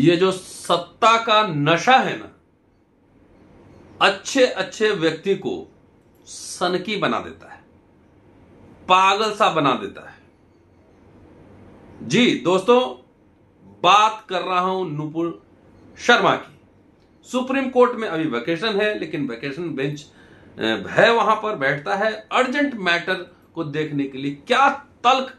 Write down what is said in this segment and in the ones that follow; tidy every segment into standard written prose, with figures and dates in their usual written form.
ये जो सत्ता का नशा है ना, अच्छे अच्छे व्यक्ति को सनकी बना देता है, पागल सा बना देता है। जी दोस्तों, बात कर रहा हूं नुपुर शर्मा की। सुप्रीम कोर्ट में अभी वेकेशन है, लेकिन वेकेशन बेंच है, वहां पर बैठता है अर्जेंट मैटर को देखने के लिए। क्या तल्ख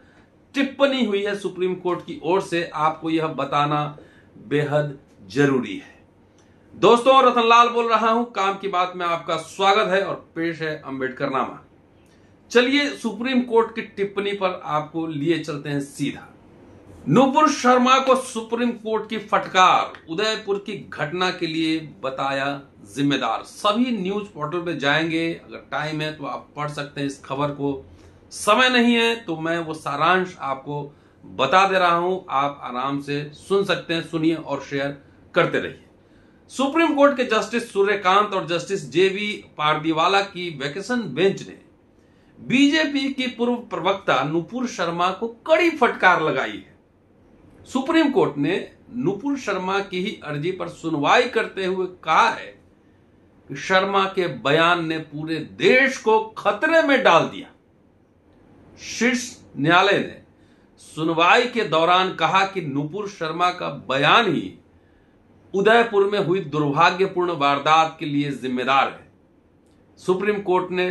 टिप्पणी हुई है सुप्रीम कोर्ट की ओर से, आपको यह बताना बेहद जरूरी है। दोस्तों, रतनलाल बोल रहा हूं, काम की बात में आपका स्वागत है और पेश है अंबेडकरनामा। चलिए सुप्रीम कोर्ट की टिप्पणी पर आपको लिए चलते हैं सीधा। नुपुर शर्मा को सुप्रीम कोर्ट की फटकार, उदयपुर की घटना के लिए बताया जिम्मेदार। सभी न्यूज पोर्टल पे जाएंगे, अगर टाइम है तो आप पढ़ सकते हैं इस खबर को। समय नहीं है तो मैं वो सारांश आपको बता दे रहा हूं, आप आराम से सुन सकते हैं। सुनिए और शेयर करते रहिए। सुप्रीम कोर्ट के जस्टिस सूर्यकांत और जस्टिस जेवी पारदीवाला की वेकेशन बेंच ने बीजेपी की पूर्व प्रवक्ता नुपुर शर्मा को कड़ी फटकार लगाई है। सुप्रीम कोर्ट ने नुपुर शर्मा की ही अर्जी पर सुनवाई करते हुए कहा है कि शर्मा के बयान ने पूरे देश को खतरे में डाल दिया। शीर्ष न्यायालय ने सुनवाई के दौरान कहा कि नुपुर शर्मा का बयान ही उदयपुर में हुई दुर्भाग्यपूर्ण वारदात के लिए जिम्मेदार है। सुप्रीम कोर्ट ने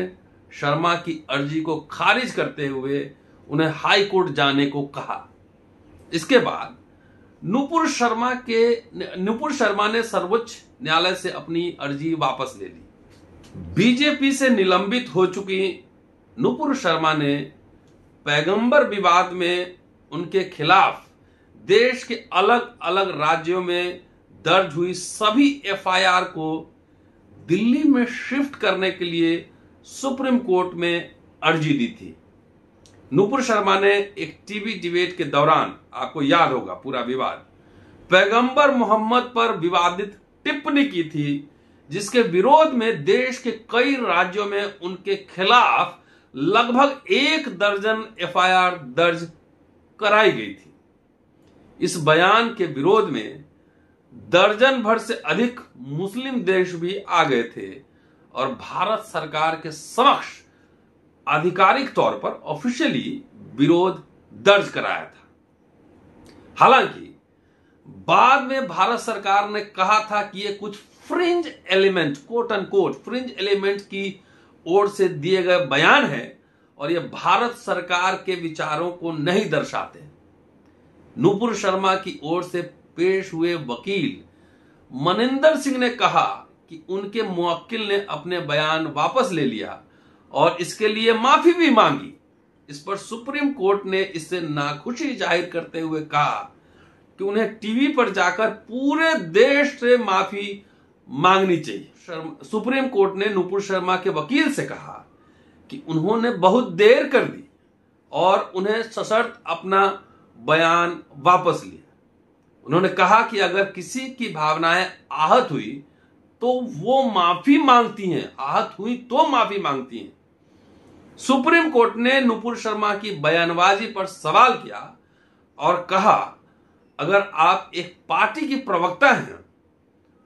शर्मा की अर्जी को खारिज करते हुए उन्हें हाई कोर्ट जाने को कहा। इसके बाद नुपुर शर्मा ने सर्वोच्च न्यायालय से अपनी अर्जी वापस ले ली। बीजेपी से निलंबित हो चुकी नुपुर शर्मा ने पैगंबर विवाद में उनके खिलाफ देश के अलग अलग राज्यों में दर्ज हुई सभी एफआईआर को दिल्ली में शिफ्ट करने के लिए सुप्रीम कोर्ट में अर्जी दी थी। नुपुर शर्मा ने एक टीवी डिबेट के दौरान, आपको याद होगा पूरा विवाद, पैगंबर मोहम्मद पर विवादित टिप्पणी की थी, जिसके विरोध में देश के कई राज्यों में उनके खिलाफ लगभग 1 दर्जन एफआईआर दर्ज कराई गई थी। इस बयान के विरोध में दर्जन भर से अधिक मुस्लिम देश भी आ गए थे और भारत सरकार के समक्ष आधिकारिक तौर पर ऑफिशियली विरोध दर्ज कराया था। हालांकि बाद में भारत सरकार ने कहा था कि ये कुछ fringe element, quote unquote fringe element की ओर से दिए गए बयान है और ये भारत सरकार के विचारों को नहीं दर्शाते। नुपुर शर्मा की ओर से पेश हुए वकील मनिंदर सिंह ने कहा कि उनके मुवक्किल ने अपने बयान वापस ले लिया और इसके लिए माफी भी मांगी। इस पर सुप्रीम कोर्ट ने इससे नाखुशी जाहिर करते हुए कहा कि उन्हें टीवी पर जाकर पूरे देश से माफी मांगनी चाहिए। सुप्रीम कोर्ट ने नुपुर शर्मा के वकील से कहा कि उन्होंने बहुत देर कर दी और उन्हें सशर्त अपना बयान वापस लिया। उन्होंने कहा कि अगर किसी की भावनाएं आहत हुई तो वो माफी मांगती हैं, आहत हुई तो माफी मांगती हैं। सुप्रीम कोर्ट ने नुपुर शर्मा की बयानबाजी पर सवाल किया और कहा, अगर आप एक पार्टी की प्रवक्ता हैं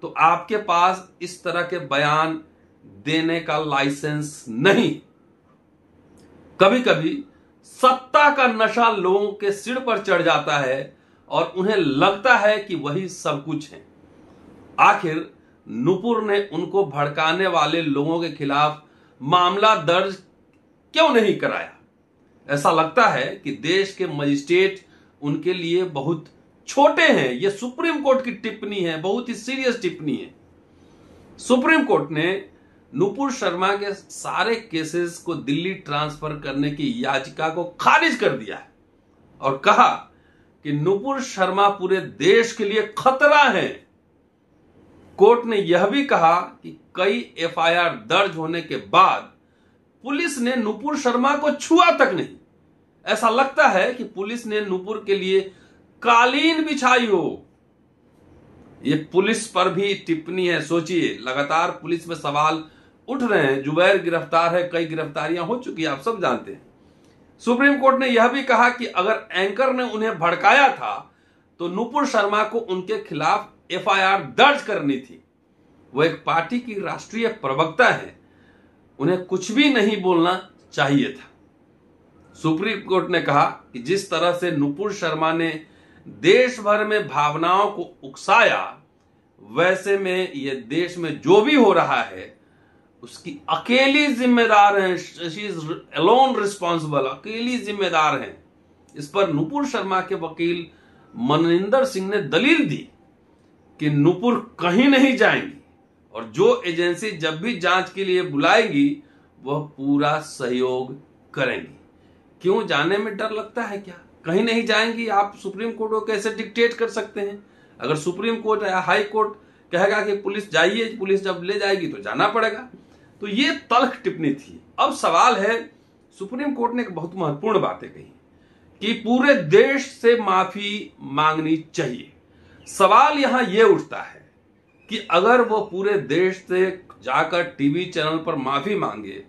तो आपके पास इस तरह के बयान देने का लाइसेंस नहीं। कभी कभी सत्ता का नशा लोगों के सिर पर चढ़ जाता है और उन्हें लगता है कि वही सब कुछ है। आखिर नुपुर ने उनको भड़काने वाले लोगों के खिलाफ मामला दर्ज क्यों नहीं कराया? ऐसा लगता है कि देश के मजिस्ट्रेट उनके लिए बहुत छोटे हैं। यह सुप्रीम कोर्ट की टिप्पणी है, बहुत ही सीरियस टिप्पणी है। सुप्रीम कोर्ट ने नुपुर शर्मा के सारे केसेस को दिल्ली ट्रांसफर करने की याचिका को खारिज कर दिया है और कहा कि नुपुर शर्मा पूरे देश के लिए खतरा है। कोर्ट ने यह भी कहा कि कई एफआईआर दर्ज होने के बाद पुलिस ने नुपुर शर्मा को छुआ तक नहीं। ऐसा लगता है कि पुलिस ने नुपुर के लिए कालीन बिछाई हो। यह पुलिस पर भी टिप्पणी है। सोचिए, लगातार पुलिस में सवाल उठ रहे हैं। जुबैर गिरफ्तार है, कई गिरफ्तारियां हो चुकी है, आप सब जानते हैं। सुप्रीम कोर्ट ने यह भी कहा कि अगर एंकर ने उन्हें भड़काया था तो नुपुर शर्मा को उनके खिलाफ एफआईआर दर्ज करनी थी। वो एक पार्टी की राष्ट्रीय प्रवक्ता है, उन्हें कुछ भी नहीं बोलना चाहिए था। सुप्रीम कोर्ट ने कहा कि जिस तरह से नुपुर शर्मा ने देश भर में भावनाओं को उकसाया, वैसे में ये देश में जो भी हो रहा है उसकी अकेली जिम्मेदार है। शी इज अलोन रिस्पॉन्सिबल, अकेली जिम्मेदार है। इस पर नुपुर शर्मा के वकील मनिंदर सिंह ने दलील दी कि नुपुर कहीं नहीं जाएंगी और जो एजेंसी जब भी जांच के लिए बुलाएगी वह पूरा सहयोग करेंगी। क्यों, जाने में डर लगता है क्या? कहीं नहीं जाएंगी? आप सुप्रीम कोर्ट को कैसे डिक्टेट कर सकते हैं? अगर सुप्रीम कोर्ट या हाई कोर्ट कहेगा कि पुलिस जाइए, पुलिस जब ले जाएगी तो जाना पड़ेगा। तो ये तल्ख टिप्पणी थी। अब सवाल है, सुप्रीम कोर्ट ने एक बहुत महत्वपूर्ण बातें कही कि पूरे देश से माफी मांगनी चाहिए। सवाल यहां यह उठता है कि अगर वो पूरे देश से जाकर टीवी चैनल पर माफी मांगे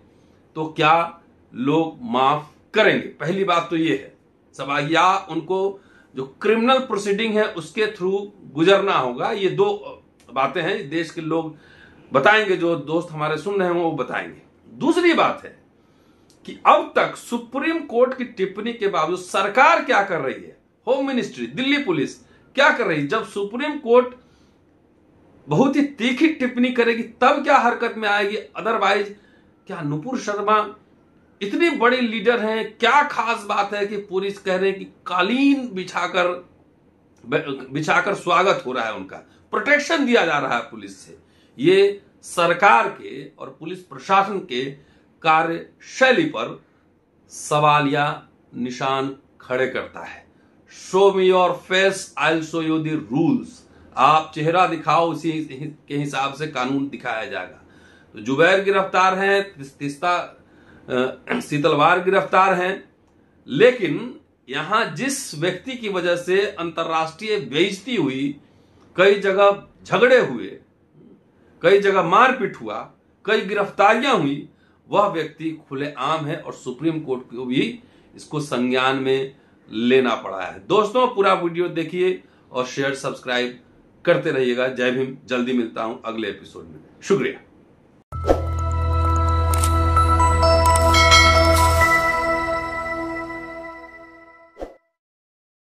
तो क्या लोग माफ करेंगे? पहली बात तो ये है सवाल, या उनको जो क्रिमिनल प्रोसीडिंग है उसके थ्रू गुजरना होगा। ये दो बातें हैं, देश के लोग बताएंगे, जो दोस्त हमारे सुन रहे हैं वो बताएंगे। दूसरी बात है कि अब तक सुप्रीम कोर्ट की टिप्पणी के बावजूद सरकार क्या कर रही है, होम मिनिस्ट्री, दिल्ली पुलिस क्या कर रही है? जब सुप्रीम कोर्ट बहुत ही तीखी टिप्पणी करेगी तब क्या हरकत में आएगी? अदरवाइज क्या नुपुर शर्मा इतनी बड़ी लीडर हैं, क्या खास बात है कि पुलिस कह रहे हैं कि कालीन बिछाकर स्वागत हो रहा है, उनका प्रोटेक्शन दिया जा रहा है पुलिस से? ये सरकार के और पुलिस प्रशासन के कार्यशैली पर सवालिया निशान खड़े करता है। Show me your face, I will show you the rules. आप चेहरा दिखाओ, उसी के हिसाब से कानून दिखाया जाएगा। तो जुबैर गिरफ्तार हैं, तिस्ता शीतलवार गिरफ्तार हैं, लेकिन यहां जिस व्यक्ति की वजह से अंतर्राष्ट्रीय बेइज्जती हुई, कई जगह झगड़े हुए, कई जगह मारपीट हुआ, कई गिरफ्तारियां हुई, वह व्यक्ति खुलेआम है और सुप्रीम कोर्ट को भी इसको संज्ञान में लेना पड़ा है। दोस्तों, पूरा वीडियो देखिए और शेयर सब्सक्राइब करते रहिएगा। जय भीम। जल्दी मिलता हूं अगले एपिसोड में। शुक्रिया।